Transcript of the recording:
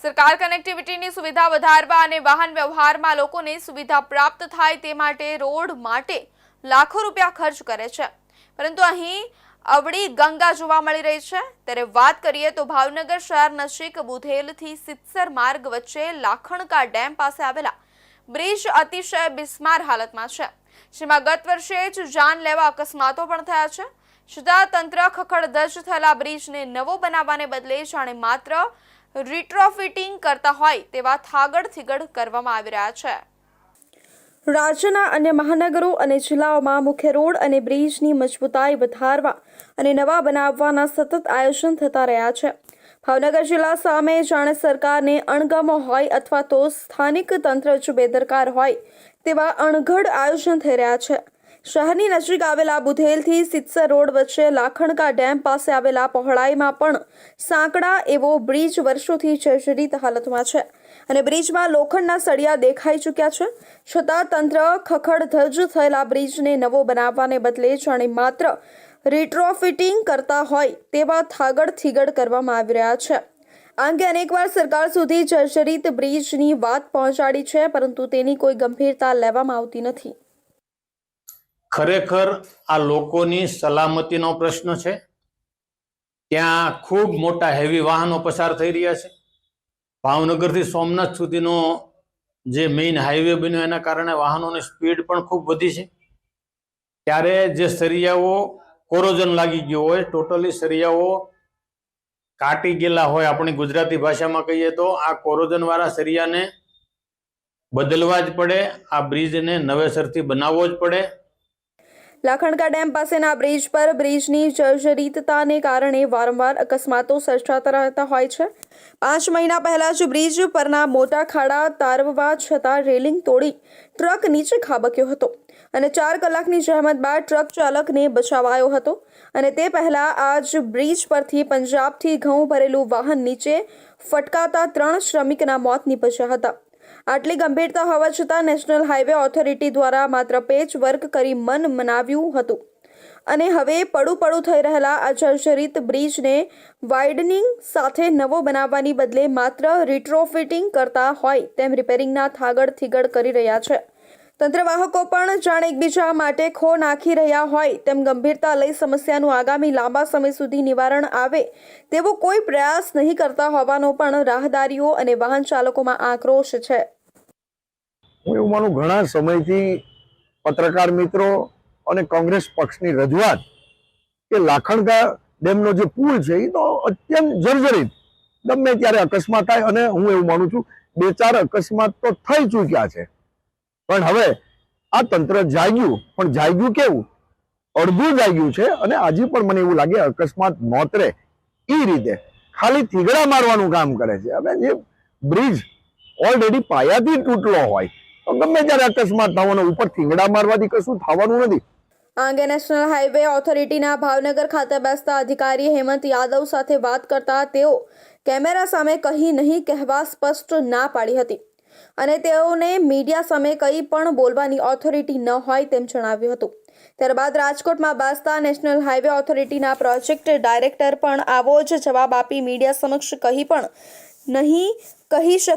સરકાર કનેક્ટિવિટીની સુવિધા વધારવા અને વાહન વ્યવહારમાં લોકોને સુવિધા પ્રાપ્ત થાય તે માટે રોડ માટે લાખો રૂપિયા ખર્ચ કરે છે, પરંતુ અહીં અવળી ગંગા જોવા મળી રહી છે। ત્યારે વાત કરીએ તો ભાવનગર શહેર નજીક બુધેલથી સિત્સર માર્ગ વચ્ચે લાખણકા ડેમ પાસે આવેલા બ્રિજ અતિશય બિસ્માર હાલતમાં છે, જેમાં ગત વર્ષે જ જાનલેવા અકસ્માતો પણ થયા છે। છતાં તંત્ર ખખડધજ થયેલા બ્રિજને નવો બનાવવાને બદલે જાણે માત્ર રીટ્રોફિટિંગ કરતા હોય તેવા થાગડ થીગડ કરવામાં આવી રહ્યા છે। રાજ્યના અન્ય મહાનગરો અને જિલ્લાઓમાં મુખ્ય રોડ અને બ્રિજની મજબૂતાઈ વધારવા અને નવા બનાવવાના સતત આયોજન થતા રહ્યા છે। ભાવનગર જિલ્લા સામે જાણે સરકારને અણગમો હોય અથવા તો સ્થાનિક તંત્ર જ બેદરકાર હોય તેવા અણઘડ આયોજન થઈ રહ્યા છે। શહેરની નજીક આવેલા બુધેલથી સિત્સર રોડ વચ્ચે લાખણકા ડેમ પાસે આવેલા પહોળાઈમાં પણ સાંકડા એવો બ્રિજ વર્ષોથી જર્જરિત હાલતમાં છે અને બ્રિજમાં લોખંડના સળિયા દેખાઈ ચૂક્યા છે, છતાં તંત્ર ખખડધજ થયેલા બ્રિજને નવો બનાવવાને બદલે જાણે માત્ર રીટ્રોફિટિંગ કરતા હોય તેવા થાગડ થીગડ કરવામાં આવી રહ્યા છે। આ અંગે અનેકવાર સરકાર સુધી જર્જરિત બ્રિજની વાત પહોંચાડી છે, પરંતુ તેની કોઈ ગંભીરતા લેવામાં આવતી નથી। ખરેખર આ લોકોની સલામતીનો પ્રશ્ન છે। ત્યાં ખૂબ મોટા હેવી વાહનો પસાર થઈ રહ્યા છે। ભાવનગરથી સોમનાથ સુધીનો જે મેઇન હાઈવે બન્યો એના કારણે વાહનોની સ્પીડ પણ ખૂબ વધી છે। ત્યારે જે સરિયાઓ કોરોઝન લાગી ગયો હોય, ટોટલી સરિયાઓ કાટી ગયેલા હોય, આપણી ગુજરાતી ભાષામાં કહીએ તો આ કોરોઝન વાળા સરિયાને બદલવા જ પડે, આ બ્રિજને નવેસરથી બનાવવો જ પડે। લાખણકા ડેમ પાસેના બ્રિજ પર બ્રિજની જર્જરિતતાને કારણે વારંવાર અકસ્માતો સર્જાતા રહેતા હોય છે। 5 મહિના પહેલા જ બ્રિજ પરના મોટા ખાડા તારવવા છતાં રેલિંગ તોડી ટ્રક નીચે ખાબક્યો હતો અને 4 કલાકની જહેમત બાદ ટ્રક ચાલકને બચાવાયો હતો અને તે પહેલા આજ બ્રિજ પરથી પંજાબથી ઘઉં ભરેલું વાહન નીચે ફટકાતા 3 શ્રમિકના મોત નીપજ્યા હતા। આટલી ગંભીરતા હોવા છતાં નેશનલ હાઈવે ઓથોરિટી દ્વારા માત્ર પેચ વર્ક કરી મન મનાવ્યું હતું અને હવે પડું થઈ રહેલા આ જર્જરિત બ્રિજને વાઇડનિંગ સાથે નવો બનાવવાની બદલે માત્ર રીટ્રોફિટિંગ કરતા હોય તેમ રિપેરિંગના થાગડ થીગડ કરી રહ્યા છે। તંત્રવાહકો પણ જાણે એકબીજા માટે ખો નાખી રહ્યા હોય તેમ ગંભીરતા લઈ સમસ્યાનું આગામી લાંબા સમય સુધી નિવારણ આવે તેવો કોઈ પ્રયાસ નહીં કરતા હોવાનો પણ રાહદારીઓ અને વાહન ચાલકોમાં આક્રોશ છે। હું એવું માનું, ઘણા સમયથી પત્રકાર મિત્રો અને કોંગ્રેસ પક્ષની રજૂઆત કે લાખણકા ડેમનો જે પુલ છે એ તો અત્યંત જર્જરિત, ગમે ત્યારે અકસ્માત થાય અને હું એવું માનું છું 2-4 અકસ્માત તો થઈ ચૂક્યા છે, પણ હવે આ તંત્ર જાગ્યું, પણ જાગ્યું કેવું, અડધું જાગ્યું છે અને આજે પણ મને એવું લાગે અકસ્માત નોતરે એ રીતે ખાલી થીગડા મારવાનું કામ કરે છે। હવે જે બ્રિજ ઓલરેડી પાયાથી તૂટલો હોય તો ગમે ત્યારે અકસ્માત થવાનો, ઉપર થીગડા મારવાથી કશું થવાનું નથી। આ અંગે નેશનલ હાઈવે ઓથોરિટીના ભાવનગર ખાતે બેસતા અધિકારી હેમંત યાદવ સાથે વાત કરતા તેઓ કેમેરા સામે કંઈ નહીં કહેવા સ્પષ્ટ ના પાડી હતી અને તેઓને મીડિયા સામે કંઈ પણ બોલવાની ઓથોરિટી ન હોય તેમ જણાવ્યું હતું। ત્યારબાદ રાજકોટમાં બેસતા નેશનલ હાઈવે ઓથોરિટીના પ્રોજેક્ટ ડાયરેક્ટર પણ આવો જ જવાબ આપી મીડિયા સમક્ષ કંઈ પણ નહીં કહી